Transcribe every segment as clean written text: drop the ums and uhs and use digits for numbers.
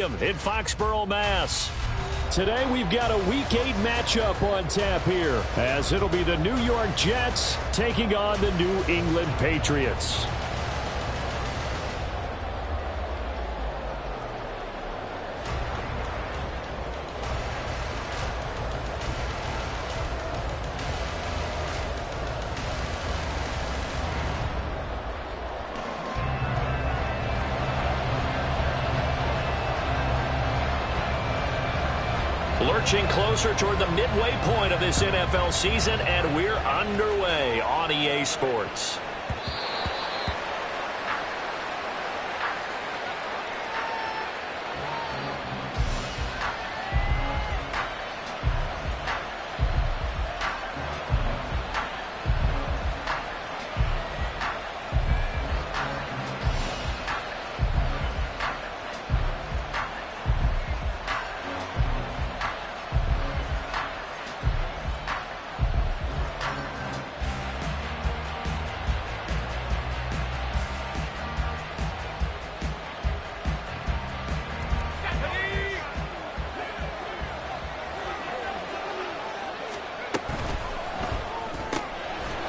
in Foxborough, Mass. Today we've got a Week 8 matchup on tap here, as it'll be the New York Jets taking on the New England Patriots. Lurching closer toward the midway point of this NFL season, and we're underway on EA Sports.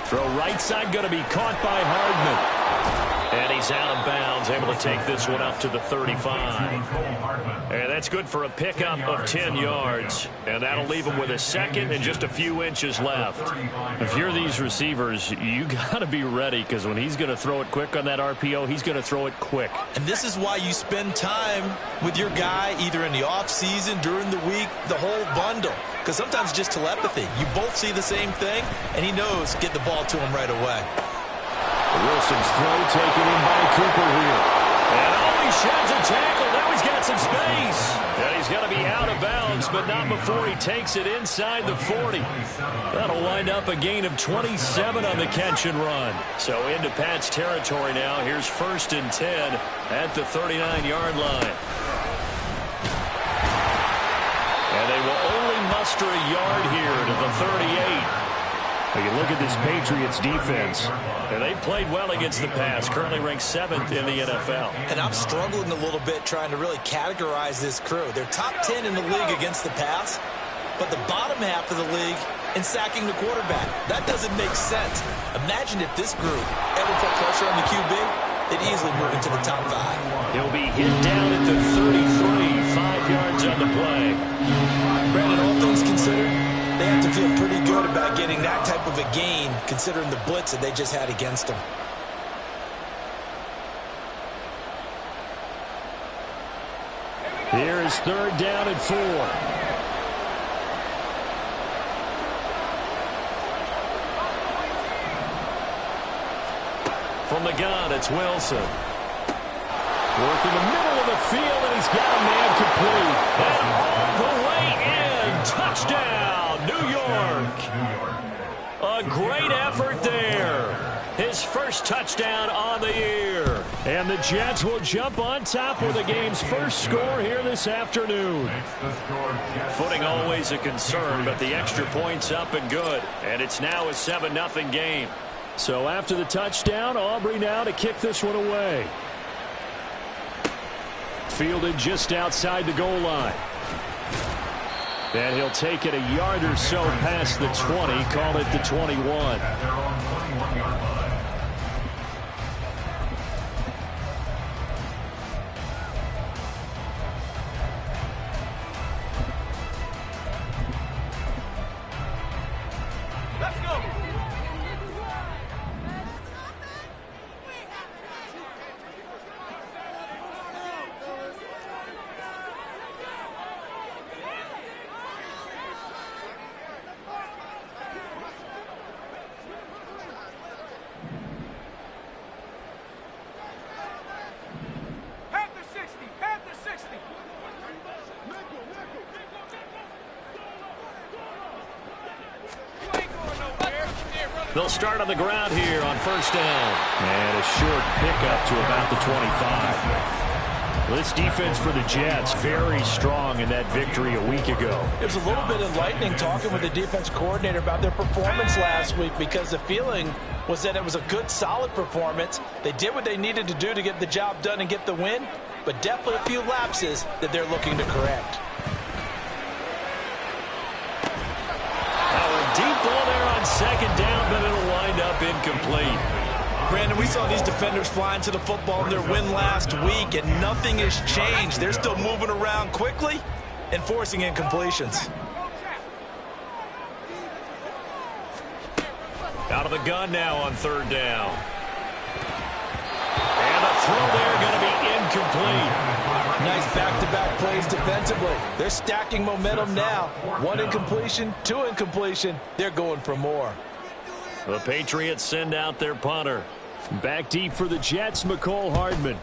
Throw right side, going to be caught by Hardman. And he's out of bounds, able to take this one up to the 35. And that's good for a pickup of 10 yards. And that'll leave him with a second and just a few inches left. If you're these receivers, you got to be ready, because when he's going to throw it quick on that RPO, he's going to throw it quick. And this is why you spend time with your guy either in the offseason, during the week, the whole bundle. Because sometimes just telepathy. You both see the same thing, and he knows get the ball to him right away. Wilson's throw taken in by Cooper here. And he sheds a tackle. Now he's got some space. And he's going to be out of bounds, but not before he takes it inside the 40. That'll wind up a gain of 27 on the catch and run. So into Pat's territory now. Here's 1st and 10 at the 39-yard line. And they will only muster a yard here to the 38. You look at this Patriots defense, and they've played well against the pass, currently ranked 7th in the NFL. And I'm struggling a little bit trying to really categorize this crew. They're top 10 in the league against the pass, but the bottom half of the league in sacking the quarterback. That doesn't make sense. Imagine if this group ever put pressure on the QB, they'd easily move into the top 5. He'll be hit down at the 33, 5 yards on the play. Brandon, all things considered, they have to feel pretty good about getting that type of a gain, considering the blitz that they just had against them. Here is 3rd down and 4. From the gun, it's Wilson. Working the middle of the field, and he's got a man complete. And all the way in. Touchdown, New York. A great effort there. His first touchdown on the year. And the Jets will jump on top with the game's first score here this afternoon. Footing always a concern, but the extra point's up and good. And it's now a 7-0 game. So after the touchdown, Aubrey now to kick this one away. Fielded just outside the goal line. And he'll take it a yard or so past the 20, call it the 21. Let's go. They'll start on the ground here on 1st down. And a short pickup to about the 25. This defense for the Jets, very strong in that victory a week ago. It was a little bit enlightening talking with the defense coordinator about their performance last week, because the feeling was that it was a good, solid performance. They did what they needed to do to get the job done and get the win, but definitely a few lapses that they're looking to correct. Deep ball there on second down, but it'll wind up incomplete. Brandon, we saw these defenders flying to the football in their win last week, and nothing has changed. They're still moving around quickly and forcing incompletions. Out of the gun now on third down. And the throw there going to be incomplete. Nice back-to-back plays defensively. They're stacking momentum now. One incompletion, two incompletion. They're going for more. The Patriots send out their punter. Back deep for the Jets, McCole Hardman.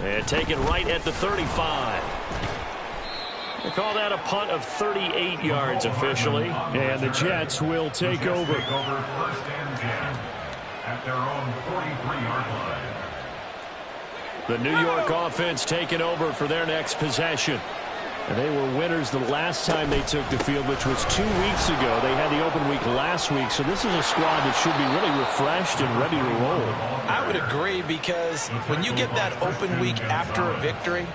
And taken right at the 35. They call that a punt of 38 yards officially. And the Jets will take over. First and 10 at their own 43-yard line. The New York offense taking over for their next possession. And they were winners the last time they took the field, which was 2 weeks ago. They had the open week last week, so this is a squad that should be really refreshed and ready to roll. I would agree, because when you get that open week after a victory,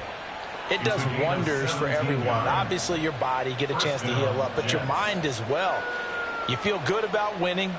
it does wonders for everyone. Obviously, your body, get a chance to heal up, but your mind as well. You feel good about winning.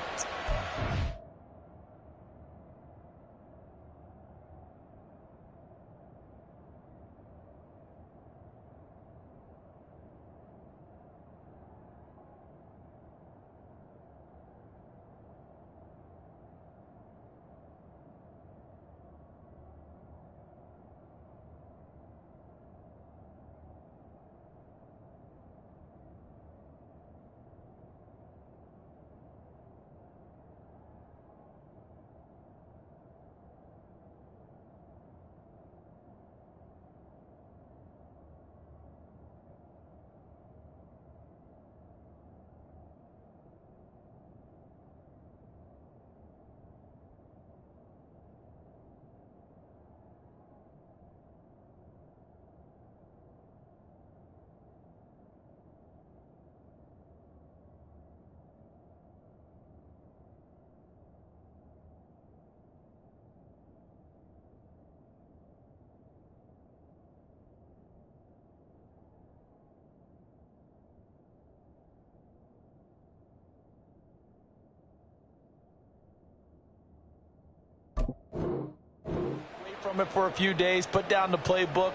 From it for a few days, put down the playbook,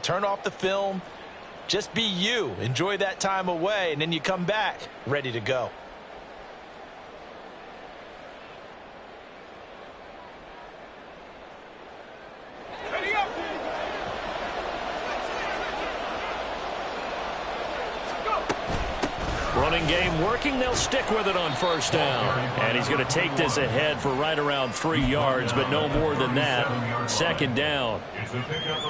turn off the film, just be you, enjoy that time away, and then you come back ready to go. Running game working. They'll stick with it on first down. And he's going to take this ahead for right around 3 yards, but no more than that. Second down.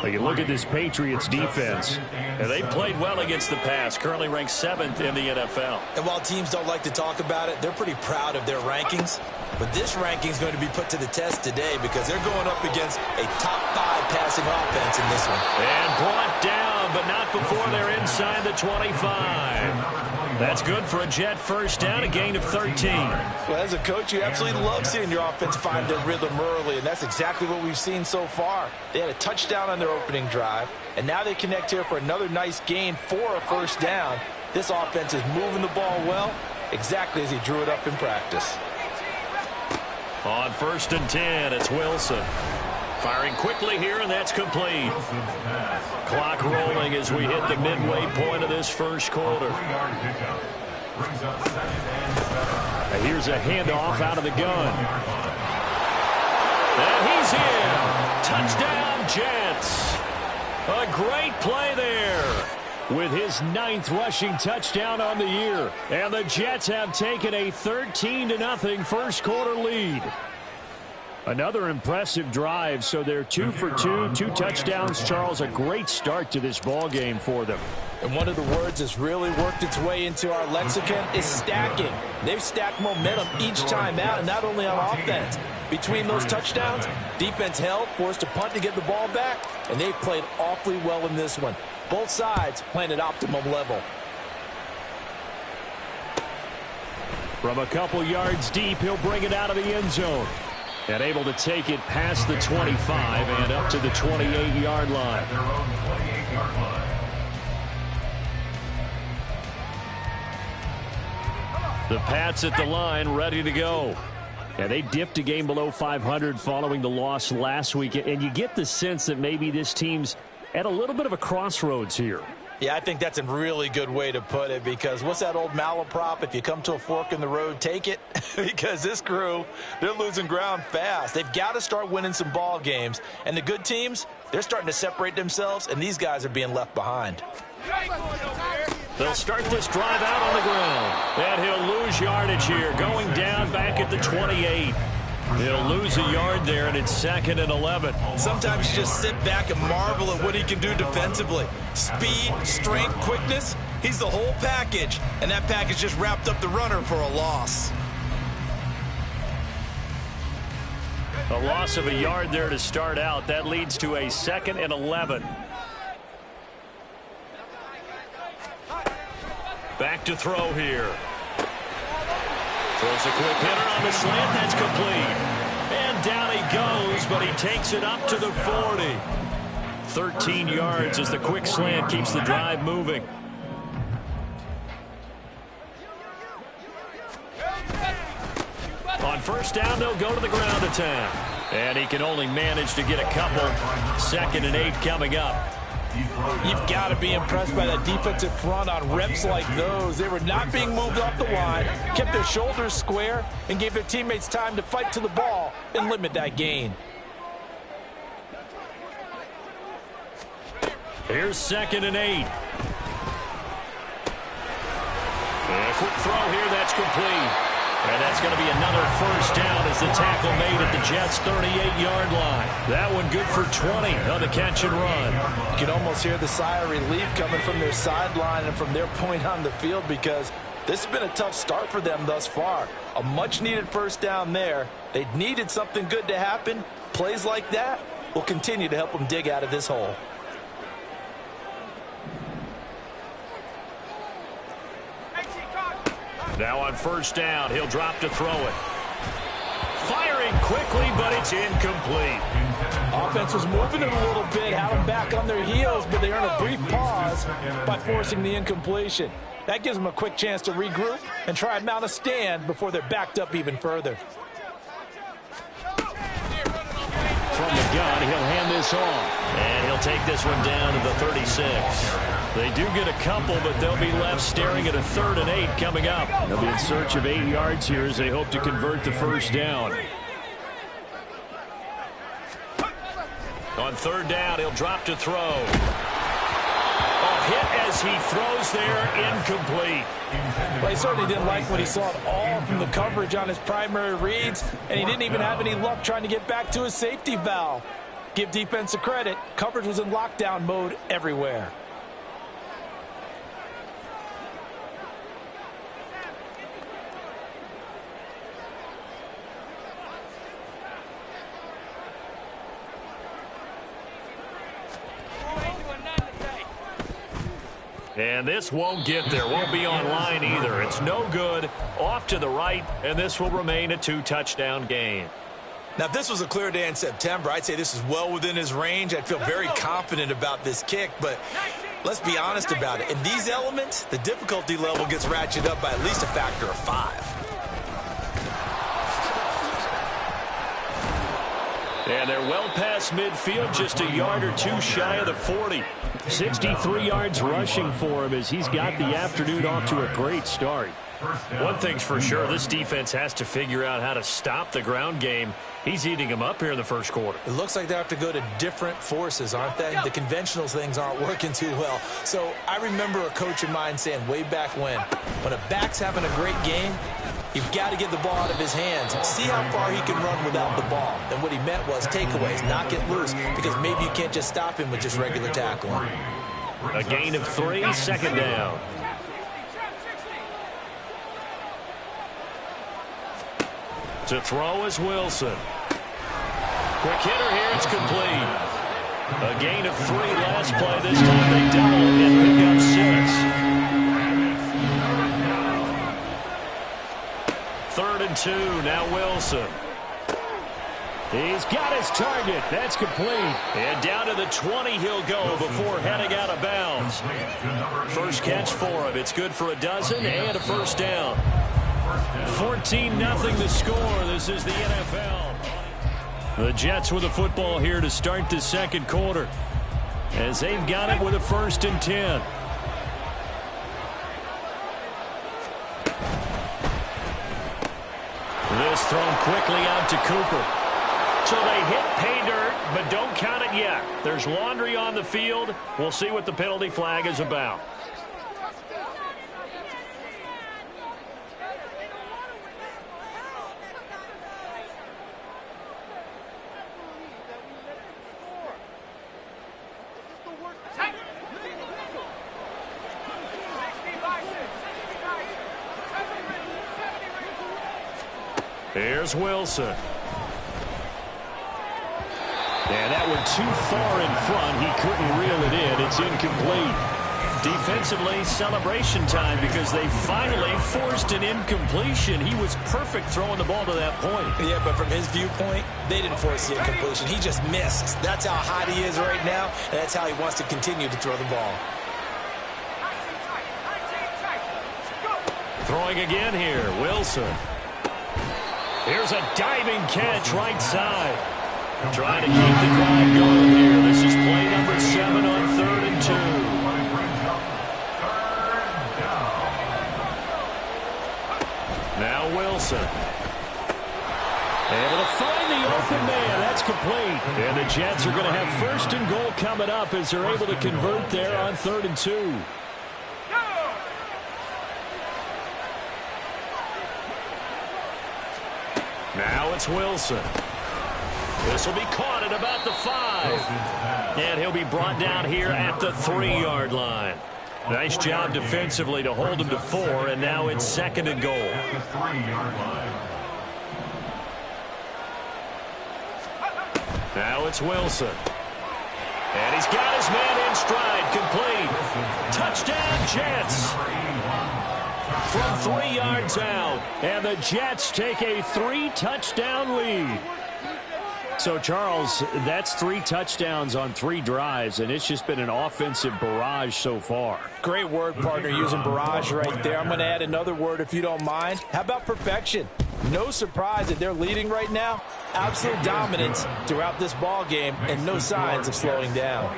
Well, you look at this Patriots defense, and they've played well against the pass, currently ranked 7th in the NFL. And while teams don't like to talk about it, they're pretty proud of their rankings. But this ranking is going to be put to the test today, because they're going up against a top 5 passing offense in this one. And brought down, but not before they're inside the 25. That's good for a Jet first down, a gain of 13. Well, as a coach, you absolutely love seeing your offense find their rhythm early, and that's exactly what we've seen so far. They had a touchdown on their opening drive, and now they connect here for another nice gain for a first down. This offense is moving the ball well, exactly as he drew it up in practice. On first and 10, it's Wilson. Firing quickly here, and that's complete. Clock rolling as we hit the midway point of this first quarter. And here's a handoff out of the gun. And he's in. Touchdown, Jets. A great play there, with his 9th rushing touchdown on the year. And the Jets have taken a 13-0 first quarter lead. Another impressive drive, so they're 2 for 2, 2 touchdowns. Charles, a great start to this ball game for them. And one of the words that's really worked its way into our lexicon is stacking. They've stacked momentum each time out, and not only on offense. Between those touchdowns, defense held, forced a punt to get the ball back, and they've played awfully well in this one. Both sides playing at optimum level. From a couple yards deep, he'll bring it out of the end zone. And able to take it past the 25 and up to the 28-yard line. At their own 28-yard line. The Pats at the line, ready to go. And they dipped a game below 500 following the loss last week. And you get the sense that maybe this team's at a little bit of a crossroads here. Yeah, I think that's a really good way to put it, because what's that old malaprop? If you come to a fork in the road, take it. Because this crew, they're losing ground fast. They've got to start winning some ball games. And the good teams, they're starting to separate themselves, and these guys are being left behind. They'll start this drive out on the ground. And he'll lose yardage here, going down back at the 28. He'll lose a yard there, and it's 2nd and 11. Sometimes you just sit back and marvel at what he can do defensively. Speed, strength, quickness, he's the whole package. And that package just wrapped up the runner for a loss. A loss of a yard there to start out. That leads to a 2nd and 11. Back to throw here. Throws a quick hitter on the slant. That's complete. And down he goes, but he takes it up to the 40. 13 yards as the quick slant keeps the drive moving. On first down, they'll go to the ground attack. And he can only manage to get a couple. 2nd and 8 coming up. You've got to be impressed by that defensive front on reps like those. They were not being moved off the line, kept their shoulders square, and gave their teammates time to fight to the ball and limit that gain. Here's 2nd and 8. And a quick throw here, that's complete. And that's going to be another first down as the tackle made at the Jets' 38-yard line. That one good for 20 on the catch and run. You can almost hear the sigh of relief coming from their sideline and from their point on the field, because this has been a tough start for them thus far. A much-needed first down there. They needed something good to happen. Plays like that will continue to help them dig out of this hole. Now on first down, he'll drop to throw it. Firing quickly, but it's incomplete. Offense was moving it a little bit, had them back on their heels, but they earned a brief pause by forcing the incompletion. That gives them a quick chance to regroup and try and mount a stand before they're backed up even further. From the gun, he'll hand this off. And he'll take this one down to the 36. They do get a couple, but they'll be left staring at a 3rd and 8 coming up. They'll be in search of 8 yards here as they hope to convert the first down. On 3rd down, he'll drop to throw. A hit as he throws there, incomplete. Well, he certainly didn't like what he saw at all from the coverage on his primary reads, and he didn't even have any luck trying to get back to his safety valve. Give defense a credit. Coverage was in lockdown mode everywhere. And this won't get there. Won't be online either. It's no good. Off to the right, and this will remain a 2-touchdown game. Now, if this was a clear day in September, I'd say this is well within his range. I'd feel very confident about this kick, but let's be honest about it. In these elements, the difficulty level gets ratcheted up by at least a factor of 5. And they're well past midfield, just a yard or two shy of the 40. 63 yards rushing for him as he's got the afternoon off to a great start. One thing's for sure, this defense has to figure out how to stop the ground game. He's eating them up here in the first quarter. It looks like they have to go to different forces, aren't they? The conventional things aren't working too well. So I remember a coach of mine saying way back when a back's having a great game, you've got to get the ball out of his hands and see how far he can run without the ball. And what he meant was takeaways, not get loose, because maybe you can't just stop him with just regular tackling. A gain of 3, 2nd down. To throw is Wilson. Quick hitter here, it's complete. A gain of 3 last play. This time they double and pick up 6. 3rd and 2, now Wilson. He's got his target. That's complete. And down to the 20 he'll go before heading out of bounds. First catch for him. It's good for a dozen and a first down. 14-0 the score. This is the NFL. The Jets with the football here to start the second quarter, as they've got it with a 1st and 10. This thrown quickly out to Cooper. So they hit pay dirt, but don't count it yet. There's laundry on the field. We'll see what the penalty flag is about. Here's Wilson. And that one too far in front. He couldn't reel it in. It's incomplete. Defensively, celebration time because they finally forced an incompletion. He was perfect throwing the ball to that point. Yeah, but from his viewpoint, they didn't force the incompletion. He just missed. That's how hot he is right now, and that's how he wants to continue to throw the ball. Throwing again here, Wilson. Here's a diving catch right side. Trying to keep the drive going here. This is play number 7 on 3rd and 2. Now Wilson. Able to find the open man. That's complete. And the Jets are going to have 1st and goal coming up as they're able to convert there on 3rd and 2. Now it's Wilson. This will be caught at about the 5. And he'll be brought down here at the 3-yard line. Nice job defensively to hold him to 4, and now it's 2nd and goal. Now it's Wilson. And he's got his man in stride, complete. Touchdown, Jets. From 3 yards out, and the Jets take a 3-touchdown lead. So, Charles, that's 3 touchdowns on 3 drives, and it's just been an offensive barrage so far. Great word, partner, using barrage right there. I'm going to add another word if you don't mind. How about perfection? No surprise that they're leading right now. Absolute dominance throughout this ball game, and no signs of slowing down.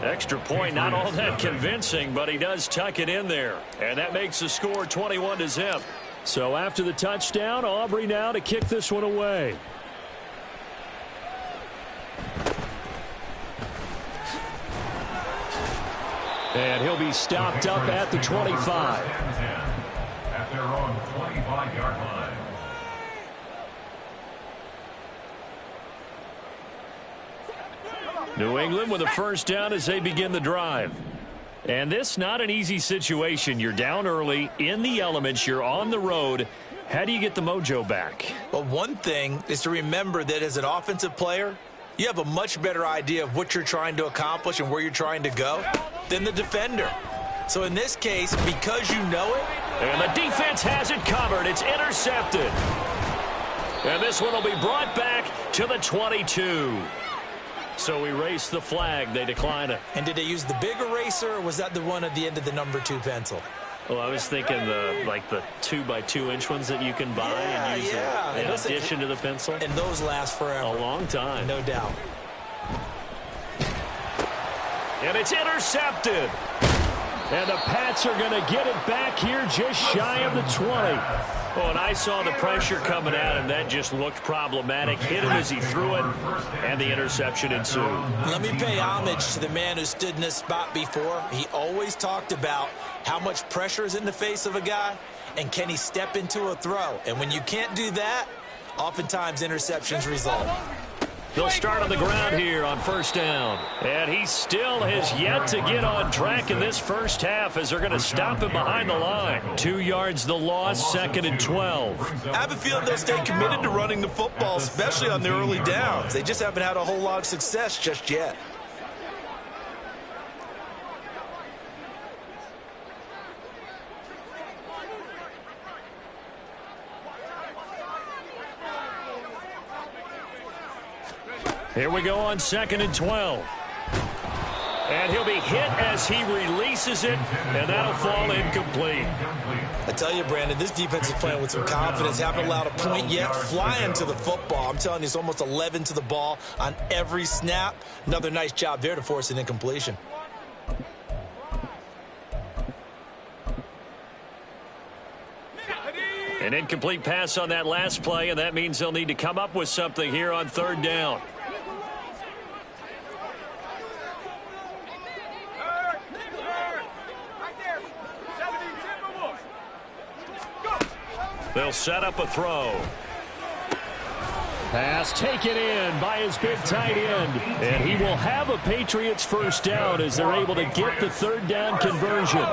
Extra point, not all that convincing, but he does tuck it in there. And that makes the score 21-0. So after the touchdown, Aubrey now to kick this one away. And he'll be stopped up at the 25. At their own 25-yard line. New England with a 1st down as they begin the drive. And this not an easy situation. You're down early, in the elements, you're on the road. How do you get the mojo back? Well, one thing is to remember that as an offensive player, you have a much better idea of what you're trying to accomplish and where you're trying to go than the defender. So in this case, because you know it. And the defense has it covered. It's intercepted. And this one will be brought back to the 22. So erase the flag. They decline it. And did they use the big eraser, or was that the one at the end of the number 2 pencil? Well, I was thinking the 2x2-inch ones that you can buy and use in addition to the pencil. And those last forever. A long time. No doubt. And it's intercepted. And the Pats are going to get it back here just shy of the 20. Oh, and I saw the pressure coming at him. That just looked problematic. Hit him as he threw it, and the interception ensued. Let me pay homage to the man who stood in this spot before. He always talked about how much pressure is in the face of a guy, and can he step into a throw. And when you can't do that, oftentimes interceptions result. They'll start on the ground here on 1st down. And he still has yet to get on track in this first half as they're going to stop him behind the line. 2 yards the loss, 2nd and 12. I have a feeling they'll stay committed to running the football, especially on their early downs. They just haven't had a whole lot of success just yet. Here we go on 2nd and 12. And he'll be hit as he releases it, and that'll fall incomplete. I tell you, Brandon, this defense is playing with some confidence. Haven't allowed a point yet. Flying to the football. I'm telling you, it's almost 11 to the ball on every snap. Another nice job there to force an incompletion. An incomplete pass on that last play, and that means they'll need to come up with something here on 3rd down. They'll set up a throw. Pass taken in by his big tight end. And he will have a Patriots first down as they're able to get the 3rd down conversion.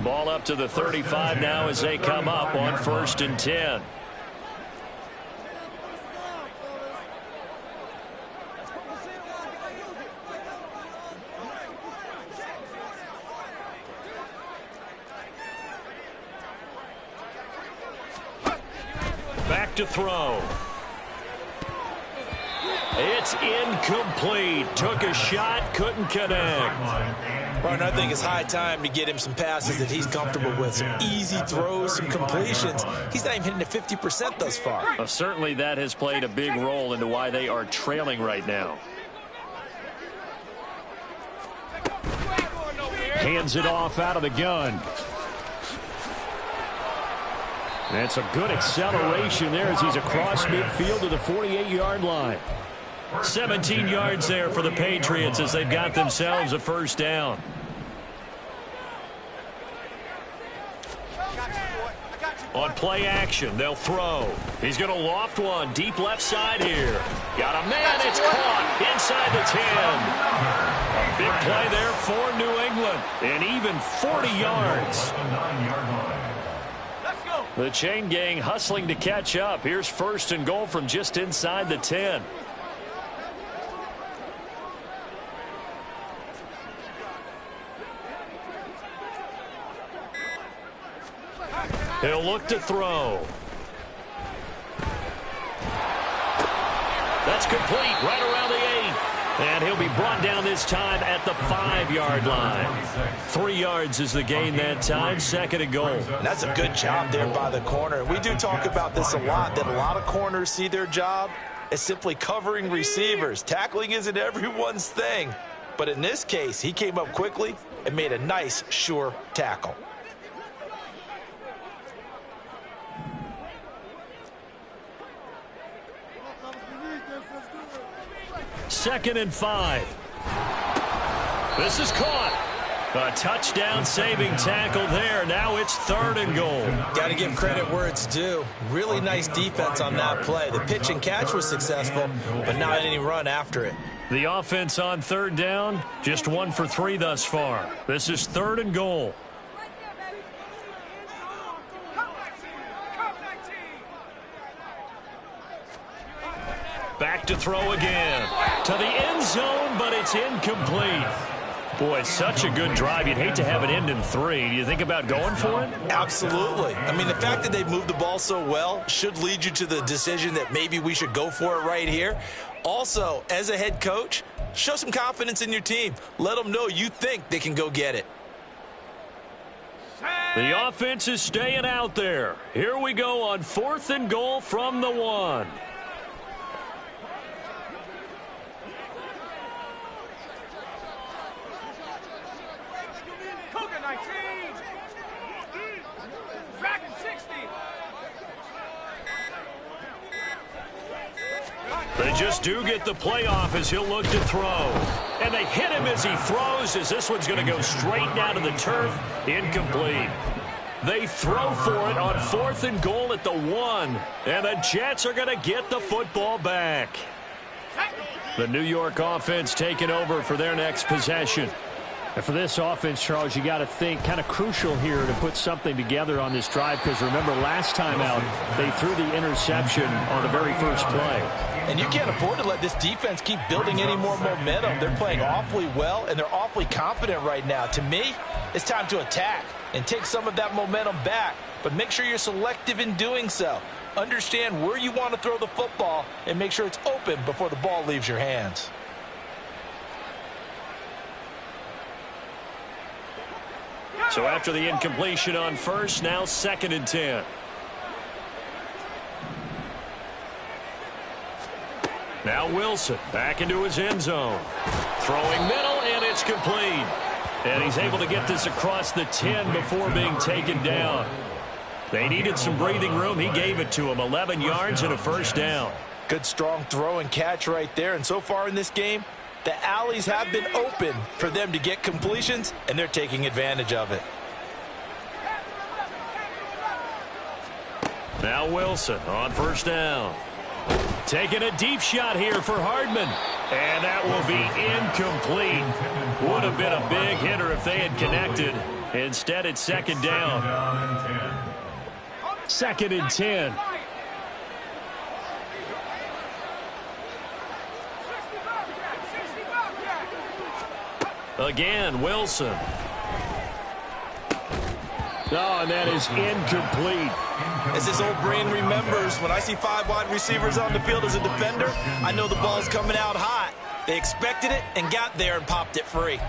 Ball up to the 35 now as they come up on 1st and 10. Back to throw. It's incomplete. Took a shot, couldn't connect. Partner, I think it's high time to get him some passes that he's comfortable with. Some easy throws, some completions. He's not even hitting the 50% thus far. Certainly that has played a big role into why they are trailing right now. Hands it off out of the gun. That's a good acceleration there as he's across midfield to the 48-yard line. 17 yards there for the Patriots as they've got themselves a first down. On play action, they'll throw. He's going to loft one deep left side here. Got a man, it's caught inside the 10. A big play there for New England, and even 40 yards. The chain gang hustling to catch up. Here's 1st and goal from just inside the 10. He'll look to throw. That's complete right around the 8. And he'll be brought down this time at the 5-yard line. 3 yards is the gain that time. 2nd and goal. That's a good job there by the corner. We do talk about this a lot, that a lot of corners see their job as simply covering receivers. Tackling isn't everyone's thing. But in this case, he came up quickly and made a nice, sure tackle. Second and 5. This is caught. A touchdown saving tackle there. Now it's 3rd and goal. Got to give credit where it's due. Really nice defense on that play. The pitch and catch was successful, but not any run after it. The offense on 3rd down, just 1 for 3 thus far. This is 3rd and goal. Back to throw again. To the end zone, but it's incomplete. Boy, such a good drive. You'd hate to have it end in 3. Do you think about going for it? Absolutely. I mean, the fact that they've moved the ball so well should lead you to the decision that maybe we should go for it right here. Also, as a head coach, show some confidence in your team. Let them know you think they can go get it. The offense is staying out there. Here we go on 4th and goal from the 1. They just do get the playoff as he'll look to throw. And they hit him as he throws, as this one's going to go straight down to the turf. Incomplete. They throw for it on 4th and goal at the 1. And the Jets are going to get the football back. The New York offense taking over for their next possession. And for this offense, Charles, you got to think kind of crucial here to put something together on this drive, because remember last time out they threw the interception on the very first play. And you can't afford to let this defense keep building any more momentum. They're playing awfully well, and they're awfully confident right now. To me, it's time to attack and take some of that momentum back, but make sure you're selective in doing so. Understand where you want to throw the football and make sure it's open before the ball leaves your hands. So after the incompletion on first, now 2nd and 10. Now Wilson back into his end zone. Throwing middle, and it's complete. And he's able to get this across the 10 before being taken down. They needed some breathing room. He gave it to him. 11 yards and a first down. Good, strong throw and catch right there. And so far in this game, the alleys have been open for them to get completions, and they're taking advantage of it. Now Wilson on first down. Taking a deep shot here for Hardman. And that will be incomplete. Would have been a big hitter if they had connected. Instead, it's 2nd down. 2nd and 10. Again, Wilson. Oh, and that is incomplete. As his old brain remembers, when I see 5 wide receivers on the field as a defender, I know the ball's coming out hot. They expected it and got there and popped it free.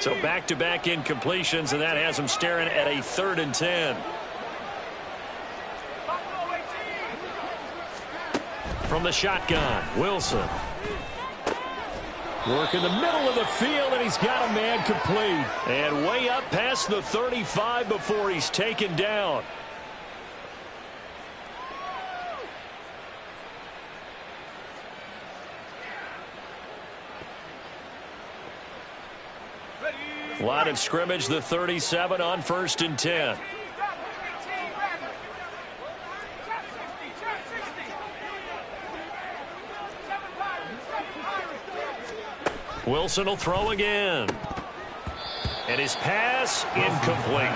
So back-to-back incompletions, and that has him staring at a 3rd and 10. From the shotgun, Wilson. Work in the middle of the field, and he's got a man complete. And way up past the 35 before he's taken down. Line of scrimmage, the 37 on 1st and 10. Wilson will throw again. And his pass incomplete.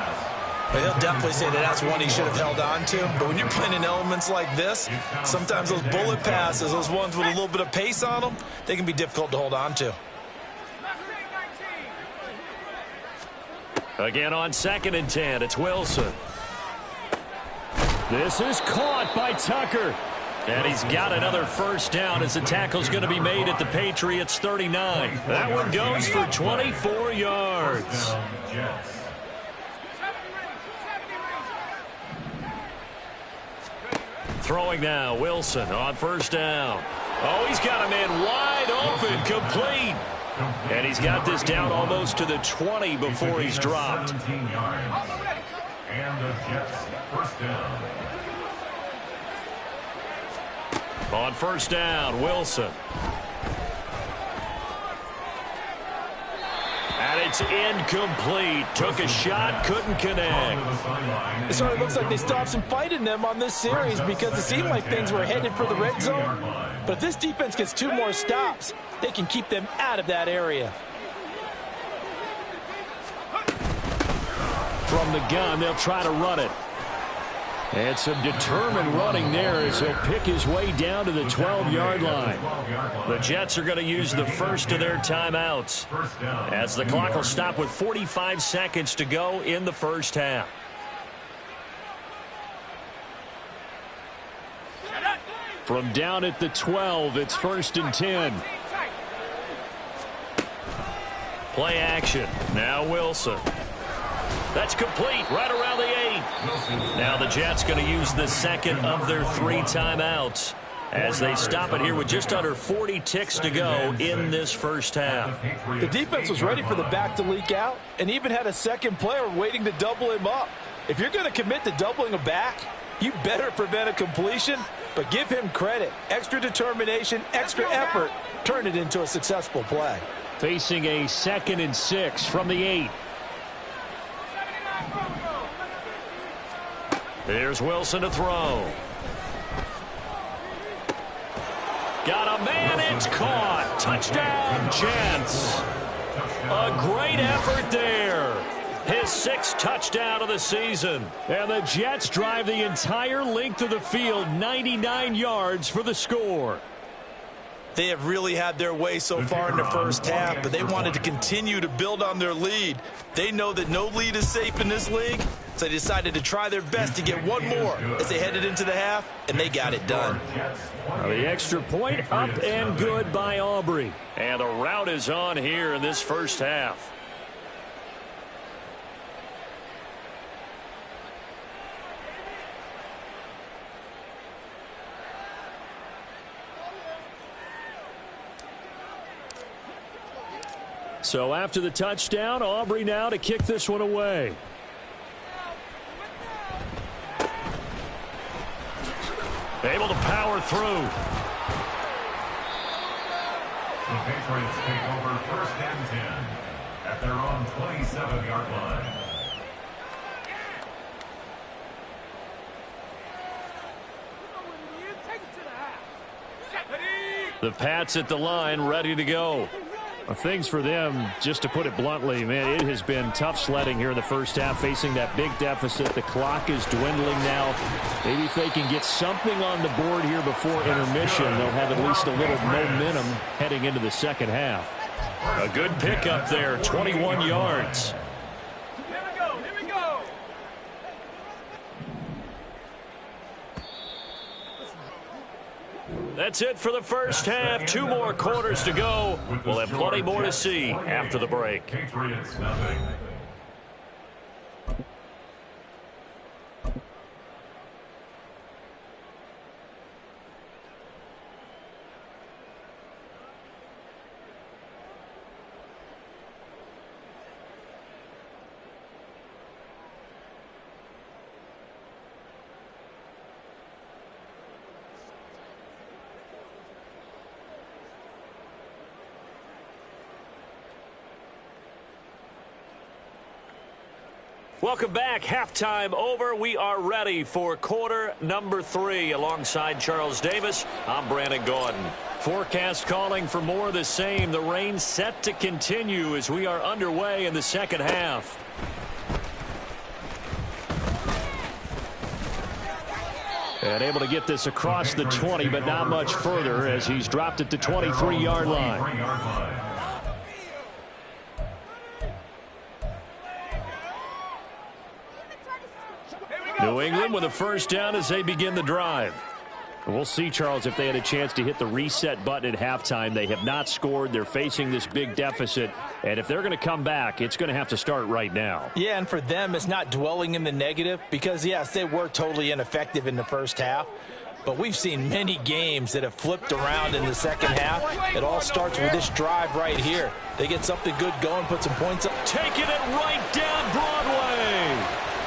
Well, he'll definitely say that that's one he should have held on to. But when you're playing in elements like this, sometimes those bullet passes, those ones with a little bit of pace on them, they can be difficult to hold on to. Again on 2nd and 10, it's Wilson. This is caught by Tucker. And he's got another first down as the tackle's going to be made at the Patriots' 39. That one goes for 24 yards. Throwing now, Wilson on first down. Oh, he's got a man wide open, complete. And he's got this down almost to the 20 before he's dropped. And the Jets first down. On first down, Wilson. And it's incomplete. Took a shot, couldn't connect. It certainly looks like they stopped some fight in them on this series because it seemed like things were headed for the red zone. But if this defense gets 2 more stops, they can keep them out of that area. From the gun, they'll try to run it. And some determined running there as he'll pick his way down to the 12-yard line. The Jets are going to use the first of their timeouts as the clock will stop with 45 seconds to go in the first half. From down at the 12, it's 1st and 10. Play action. Now Wilson. That's complete right around the 8. Now the Jets going to use the second of their 3 timeouts as they stop it here with just under 40 ticks to go in this first half. The defense was ready for the back to leak out and even had a second player waiting to double him up. If you're going to commit to doubling a back, you better prevent a completion, but give him credit. Extra determination, extra effort, turn it into a successful play. Facing a 2nd and 6 from the 8. Here's Wilson to throw. Got a man, it's caught. Touchdown, Jets. A great effort there. His 6th touchdown of the season. And the Jets drive the entire length of the field, 99 yards for the score. They have really had their way so far in the first half, but they wanted to continue to build on their lead. They know that no lead is safe in this league, so they decided to try their best to get one more as they headed into the half, and they got it done. The extra point up and good by Aubrey. And the rout is on here in this first half. So after the touchdown, Aubrey now to kick this one away. Able to power through. The Patriots take over 1st and 10 at their own 27-yard line. The Pats at the line, ready to go. Things for them, just to put it bluntly, man, it has been tough sledding here in the first half, facing that big deficit. The clock is dwindling now. Maybe if they can get something on the board here before intermission, they'll have at least a little momentum heading into the second half. A good pickup there, 21 yards. That's it for the first half. 2 more quarters to go. We'll have plenty more to see after the break. Patriots nothing. Welcome back. Halftime over. We are ready for quarter number 3. Alongside Charles Davis, I'm Brandon Gordon. Forecast calling for more of the same. The rain set to continue as we are underway in the second half. And able to get this across the 20, but not much further as he's dropped it to 23-yard line. New England with a first down as they begin the drive. We'll see, Charles, if they had a chance to hit the reset button at halftime. They have not scored. They're facing this big deficit. And if they're going to come back, it's going to have to start right now. Yeah, and for them, it's not dwelling in the negative because, yes, they were totally ineffective in the first half. But we've seen many games that have flipped around in the second half. It all starts with this drive right here. They get something good going, put some points up. Taking it right down Broadway.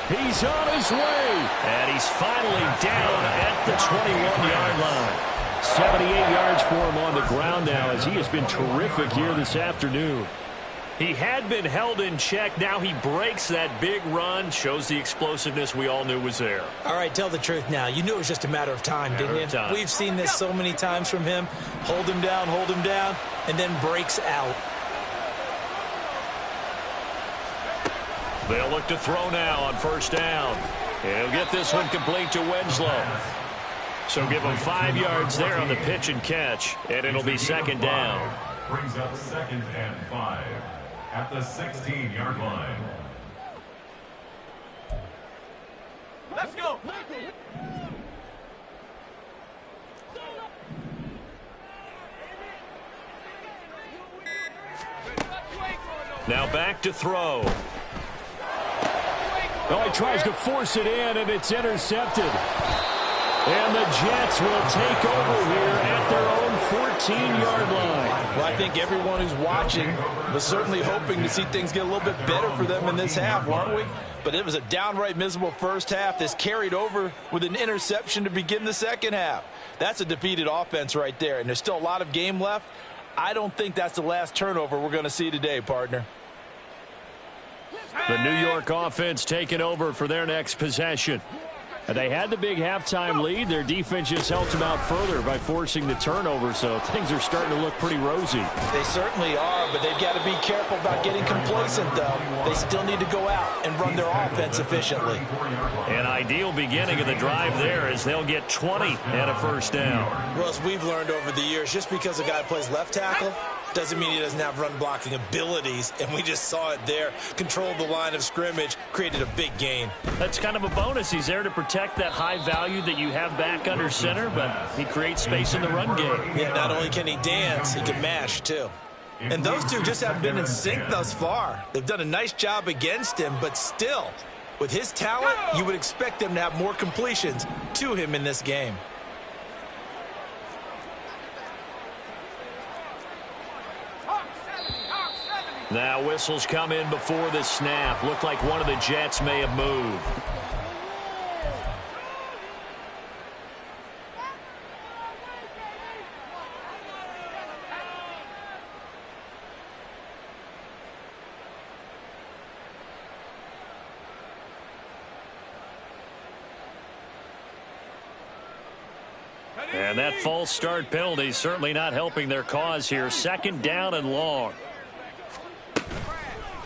He's on his way, and he's finally down at the 21-yard line. 78 yards for him on the ground now as he has been terrific here this afternoon. He had been held in check. Now he breaks that big run, shows the explosiveness we all knew was there. All right, tell the truth now. You knew it was just a matter of time, didn't you? We've seen this so many times from him. Hold him down, and then breaks out. They'll look to throw now on first down. He'll get this one complete to Winslow. So give him 5 yards there on the pitch and catch, and it'll be second down. Brings up 2nd and 5 at the 16-yard line. Let's go. Now back to throw. Oh, he tries to force it in, and it's intercepted. And the Jets will take over here at their own 14-yard line. Well, I think everyone who's watching was certainly hoping to see things get a little bit better for them in this half, aren't we? But it was a downright miserable first half that's carried over with an interception to begin the second half. That's a defeated offense right there, and there's still a lot of game left. I don't think that's the last turnover we're going to see today, partner. The New York offense taking over for their next possession. They had the big halftime lead. Their defense just helped them out further by forcing the turnover, so things are starting to look pretty rosy. They certainly are, but they've got to be careful about getting complacent, though. They still need to go out and run their offense efficiently. An ideal beginning of the drive there as they'll get 20 and a first down. Well, as we've learned over the years, just because a guy plays left tackle doesn't mean he doesn't have run blocking abilities, and we just saw it there. Controlled the line of scrimmage, created a big gain. That's kind of a bonus. He's there to protect that high value that you have back under center, but he creates space in the run game. Yeah, not only can he dance, he can mash too. And those two just haven't been in sync thus far. They've done a nice job against him, but still, with his talent, you would expect them to have more completions to him in this game. Now whistles come in before the snap. Looked like one of the Jets may have moved. And that false start penalty certainly not helping their cause here. Second down and long.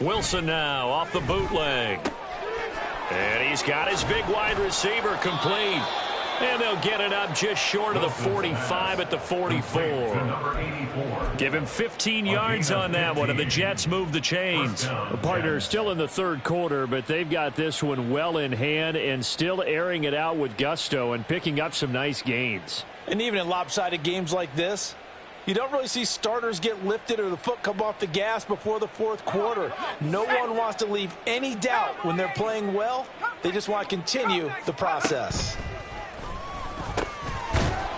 Wilson now off the bootleg. And he's got his big wide receiver complete. And they'll get it up just short of the 45 at the 44. Give him 15 yards on that one, and the Jets move the chains. The partner still in the third quarter, but they've got this one well in hand and still airing it out with gusto and picking up some nice gains. And even in lopsided games like this, you don't really see starters get lifted or the foot come off the gas before the fourth quarter. No one wants to leave any doubt when they're playing well. They just want to continue the process.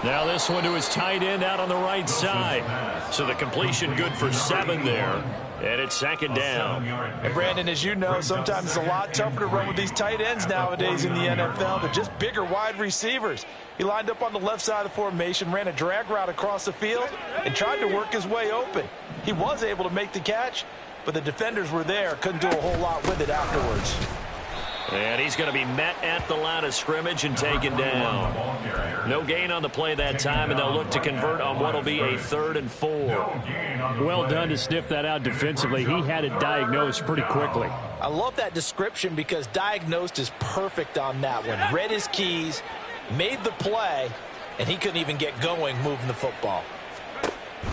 Now this one to his tight end out on the right side. So the completion good for 7 there. And it's second down. And Brandon, as you know, sometimes it's a lot tougher to run with these tight ends nowadays in the NFL. They're just bigger wide receivers. He lined up on the left side of the formation, ran a drag route across the field, and tried to work his way open. He was able to make the catch, but the defenders were there, couldn't do a whole lot with it afterwards. And he's going to be met at the line of scrimmage and taken down. No gain on the play that time, and they'll look to convert on what will be a 3rd and 4. Well done to sniff that out defensively. He had it diagnosed pretty quickly. I love that description because diagnosed is perfect on that one. Read his keys, made the play, and he couldn't even get going moving the football.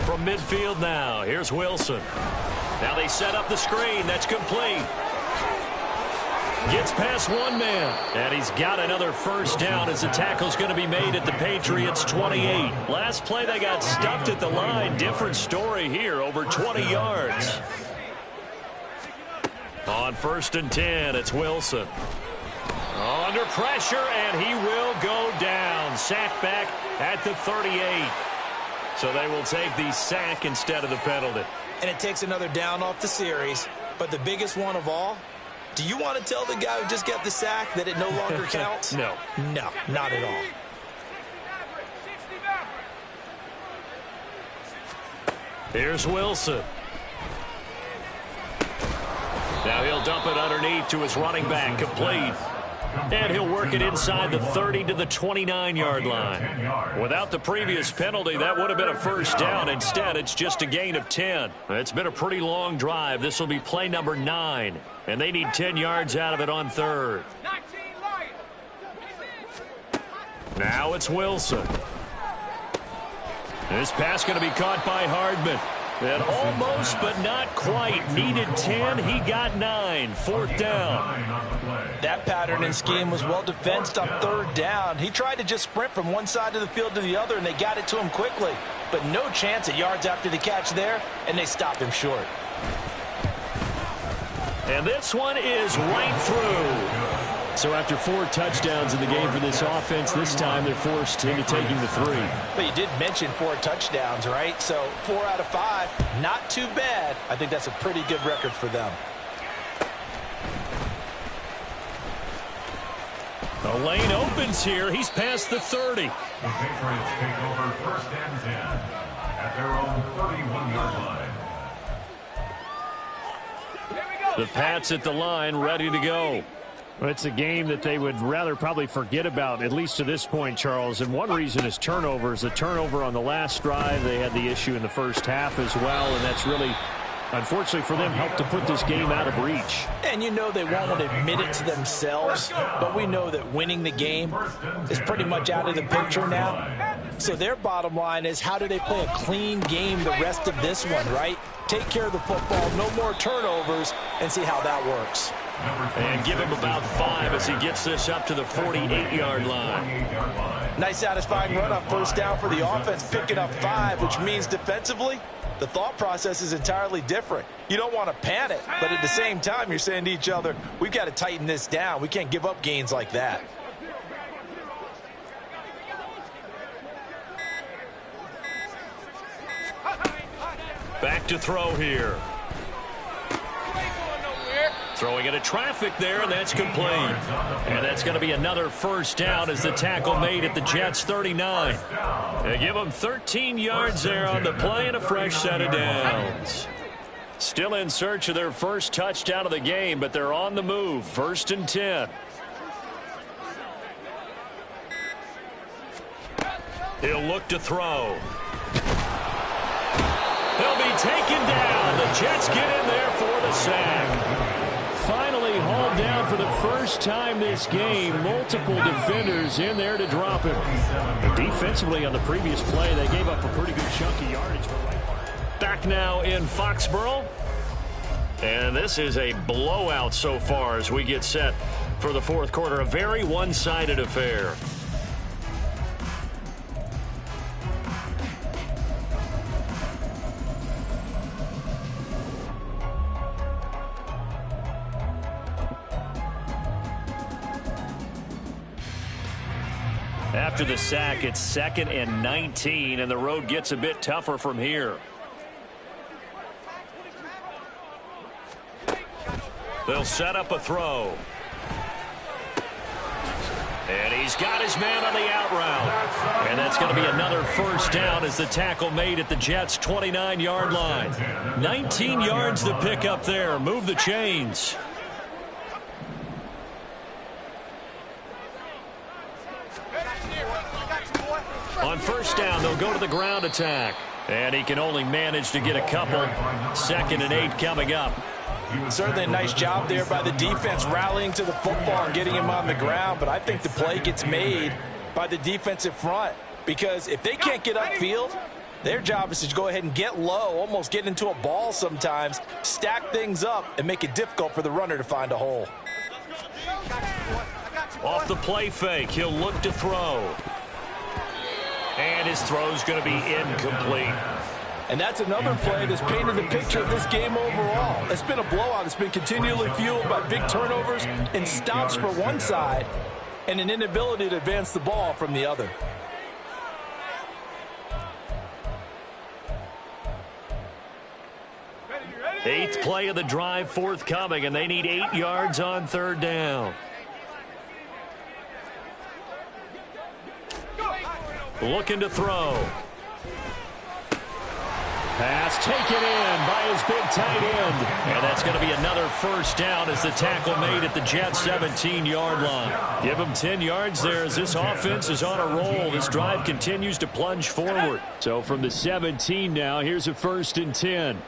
From midfield now, here's Wilson. Now they set up the screen. That's complete. Gets past one man, and he's got another first down as the tackle's going to be made at the Patriots' 28. Last play, they got stuffed at the line. Different story here, over 20 yards. On 1st and 10, it's Wilson. Under pressure, and he will go down. Sacked back at the 38. So they will take the sack instead of the penalty. And it takes another down off the series, but the biggest one of all, do you want to tell the guy who just got the sack that it no longer counts? No. No, not at all. Here's Wilson. Now he'll dump it underneath to his running back, complete. And he'll work it inside the 30 to the 29-yard line. Without the previous penalty, that would have been a first down. Instead, it's just a gain of 10. It's been a pretty long drive. This will be play number 9. And they need 10 yards out of it on 3rd. Now it's Wilson. This pass going to be caught by Hardman. And almost, but not quite. Needed 10. He got 9. 4th down. That pattern and scheme was well defensed on 3rd down. He tried to just sprint from one side of the field to the other, and they got it to him quickly. But no chance at yards after the catch there, and they stopped him short. And this one is right through. So after 4 touchdowns in the game for this offense, this time they're forced into taking the 3. But you did mention 4 touchdowns, right? So 4 out of 5, not too bad. I think that's a pretty good record for them. The lane opens here. He's past the 30. The Patriots take over 1st and 10 at their own 31-yard line. The Pats at the line, ready to go. Well, it's a game that they would rather probably forget about, at least to this point, Charles. And one reason is turnovers. A turnover on the last drive. They had the issue in the first half as well, and that's really, unfortunately for them, helped to put this game out of reach. And you know they won't admit it to themselves, but we know that winning the game is pretty much out of the picture now. So their bottom line is, how do they play a clean game the rest of this one, right? Take care of the football, no more turnovers, and see how that works. And give him about 5 as he gets this up to the 48-yard line. Nice satisfying run on first down for the offense, picking up 5, which means defensively, the thought process is entirely different. You don't want to panic, but at the same time, you're saying to each other, we've got to tighten this down. We can't give up gains like that. Back to throw here. Throwing into traffic there, and that's complete. And that's going to be another first down as the tackle made at the Jets' 39. They give them 13 yards there on the play and a fresh set of downs. Still in search of their first touchdown of the game, but they're on the move. 1st and 10. He'll look to throw. He'll be taken down. The Jets get in there for the sack. Finally hauled down for the first time this game. Multiple defenders in there to drop him. But defensively on the previous play, they gave up a pretty good chunk of yardage. Back now in Foxborough. And this is a blowout so far as we get set for the fourth quarter. A very one-sided affair. After the sack, it's 2nd and 19, and the road gets a bit tougher from here. They'll set up a throw. And he's got his man on the out route. And that's going to be another first down as the tackle made at the Jets' 29-yard line. 19 yards to pick up there. Move the chains. On first down, they'll go to the ground attack. And he can only manage to get a couple. 2nd and 8 coming up. Certainly a nice job there by the defense rallying to the football and getting him on the ground. But I think the play gets made by the defensive front. Because if they can't get upfield, their job is to go ahead and get low, almost get into a ball sometimes, stack things up, and make it difficult for the runner to find a hole. Off the play fake, he'll look to throw. And his throw's going to be incomplete. And that's another play that's painted the picture of this game overall. It's been a blowout. It's been continually fueled by big turnovers and stops for one side and an inability to advance the ball from the other. Eighth play of the drive forthcoming, and they need 8 yards on 3rd down. Looking to throw. Pass taken in by his big tight end. And that's going to be another first down as the tackle made at the Jets' 17-yard line. Give him 10 yards there as this offense is on a roll. This drive continues to plunge forward. So from the 17 now, here's a 1st and 10.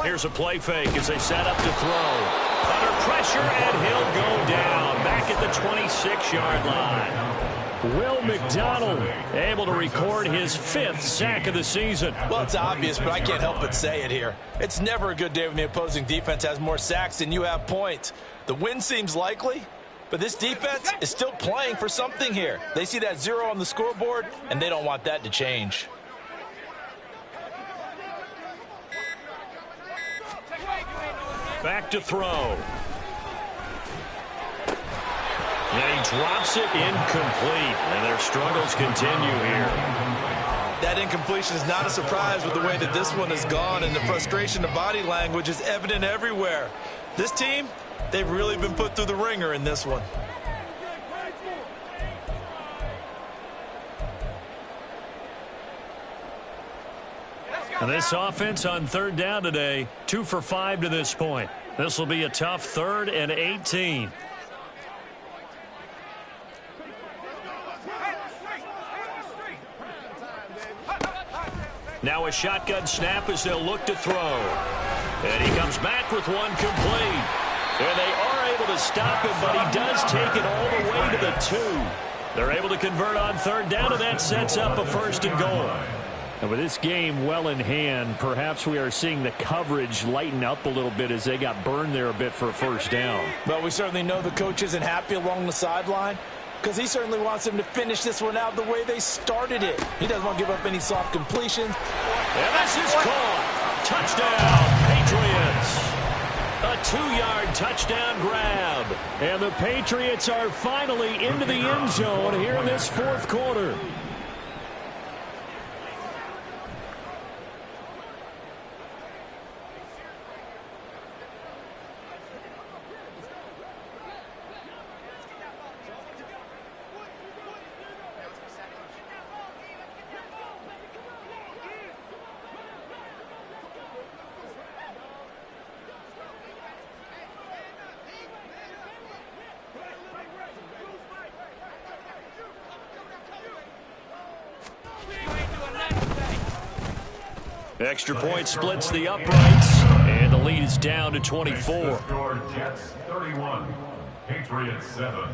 Here's a play fake as they set up to throw. Under pressure, and he'll go down back at the 26-yard line. Will McDonald able to record his 5th sack of the season. Well, it's obvious, but I can't help but say it here. It's never a good day when the opposing defense has more sacks than you have points. The win seems likely, but this defense is still playing for something here. They see that 0 on the scoreboard, and they don't want that to change. Back to throw. And he drops it incomplete. And their struggles continue here. That incompletion is not a surprise with the way that this one has gone, and the frustration of body language is evident everywhere. This team, they've really been put through the ringer in this one. Let's go. And this offense on third down today, 2 for 5 to this point. This will be a tough 3rd and 18. Now a shotgun snap as they'll look to throw. And he comes back with one complete. And they are able to stop him, but he does take it all the way to the 2. They're able to convert on third down, and that sets up a 1st and goal. And with this game well in hand, perhaps we are seeing the coverage lighten up a little bit as they got burned there a bit for a 1st down. Well, we certainly know the coach isn't happy along the sideline because he certainly wants them to finish this one out the way they started it. He doesn't want to give up any soft completions. And this is caught. Touchdown, Patriots. A 2-yard touchdown grab. And the Patriots are finally into the end zone here in this 4th quarter. Extra point splits the uprights, and the lead is down to 24. Score Jets 31, Patriots 7.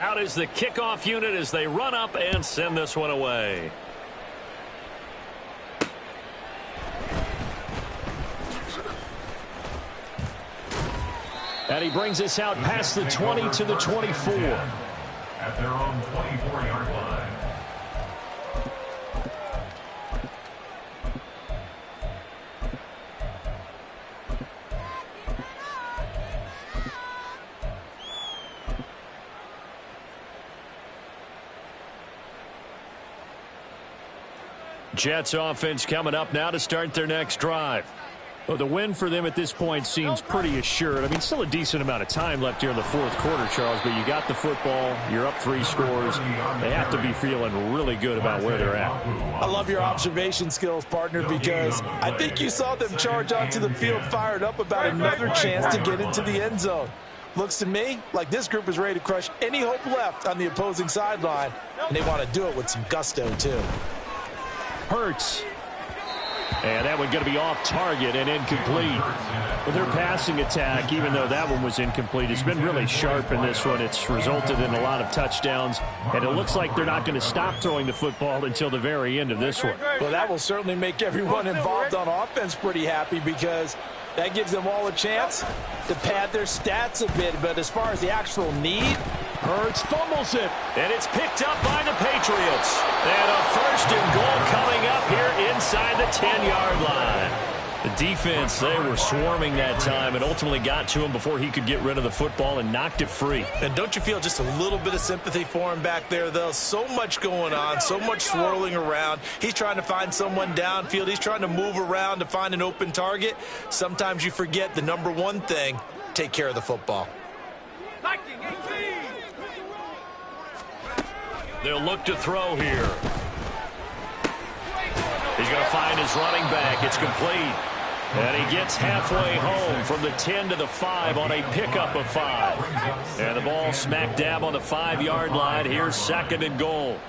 Out is the kickoff unit as they run up and send this one away. And he brings us out past the 20 to the 24. At their own 24-yard line. Jets offense coming up now to start their next drive. Well, the win for them at this point seems pretty assured. I mean, still a decent amount of time left here in the 4th quarter, Charles, but you got the football, you're up 3 scores. They have to be feeling really good about where they're at. I love your observation skills, partner, because I think you saw them charge onto the field fired up about another chance to get into the end zone. Looks to me like this group is ready to crush any hope left on the opposing sideline, and they want to do it with some gusto, too. Hurts. And that one going to be off target and incomplete. Well, their passing attack, even though that one was incomplete, has been really sharp in this one. It's resulted in a lot of touchdowns, and it looks like they're not going to stop throwing the football until the very end of this one. Well, that will certainly make everyone involved on offense pretty happy because that gives them all a chance to pad their stats a bit. But as far as the actual need, Hurts fumbles it, and it's picked up by the Patriots. And a 1st and goal coming up here inside the 10-yard line. The defense, they were swarming that time and ultimately got to him before he could get rid of the football and knocked it free. And don't you feel just a little bit of sympathy for him back there, though? So much going on, so much swirling around. He's trying to find someone downfield. He's trying to move around to find an open target. Sometimes you forget the number one thing, take care of the football. They'll look to throw here. He's going to find his running back. It's complete. And he gets halfway home from the 10 to the 5 on a pickup of 5. And the ball smack dab on the 5-yard line. Here's 2nd and goal.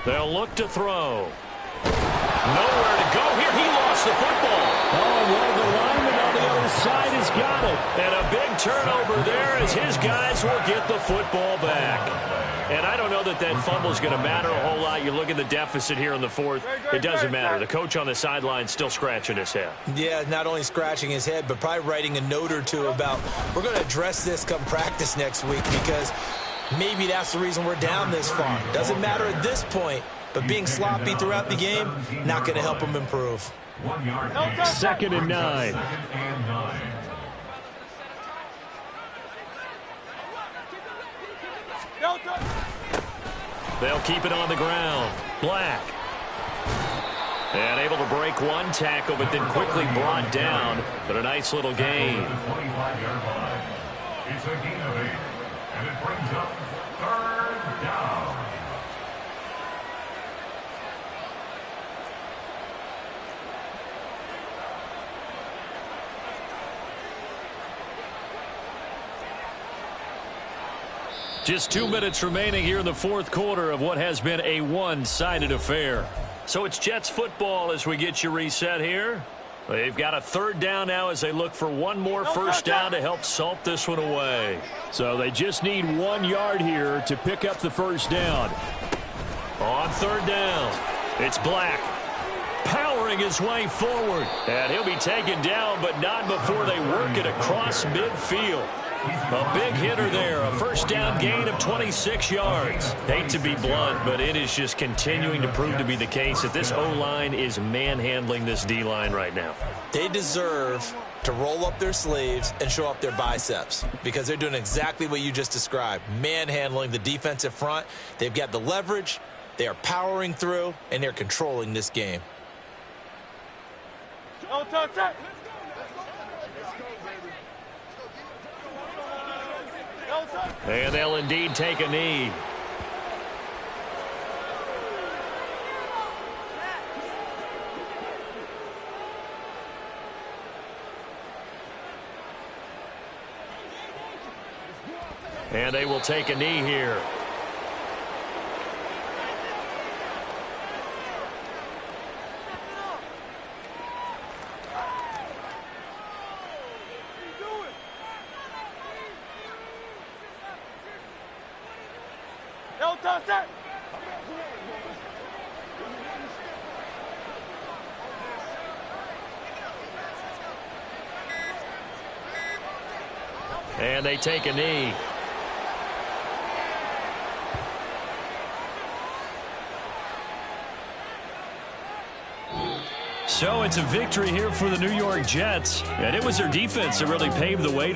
They'll look to throw. Nowhere to go here. He lost the football. Oh, one of the linemen on the other side has got it. And a big turnover there as his guys will get the football back. And I don't know that that fumble is going to matter a whole lot. You look at the deficit here in the 4th. It doesn't matter. The coach on the sideline still scratching his head. Yeah, not only scratching his head, but probably writing a note or two about we're going to address this come practice next week because maybe that's the reason we're down this far. Doesn't matter at this point, but being sloppy throughout the game, not going to help him improve. 2nd and 9. They'll keep it on the ground. Black. And able to break one tackle, but then quickly brought down. But a nice little gain. At the 25-yard line. It's a gain of 8, and it brings up 3rd down. Just 2 minutes remaining here in the fourth quarter of what has been a one-sided affair. So it's Jets football as we get you reset here. They've got a 3rd down now as they look for one more first down to help salt this one away. So they just need 1 yard here to pick up the first down. On 3rd down, it's Black. Powering his way forward. And he'll be taken down, but not before they work it across midfield. A big hitter there, a first down gain of 26 yards. Hate to be blunt, but it is just continuing to prove to be the case that this O-line is manhandling this D-line right now. They deserve to roll up their sleeves and show up their biceps because they're doing exactly what you just described, manhandling the defensive front. They've got the leverage, they are powering through, and they're controlling this game. And they'll indeed take a knee. And they will take a knee here. And they take a knee. So it's a victory here for the New York Jets. And it was their defense that really paved the way to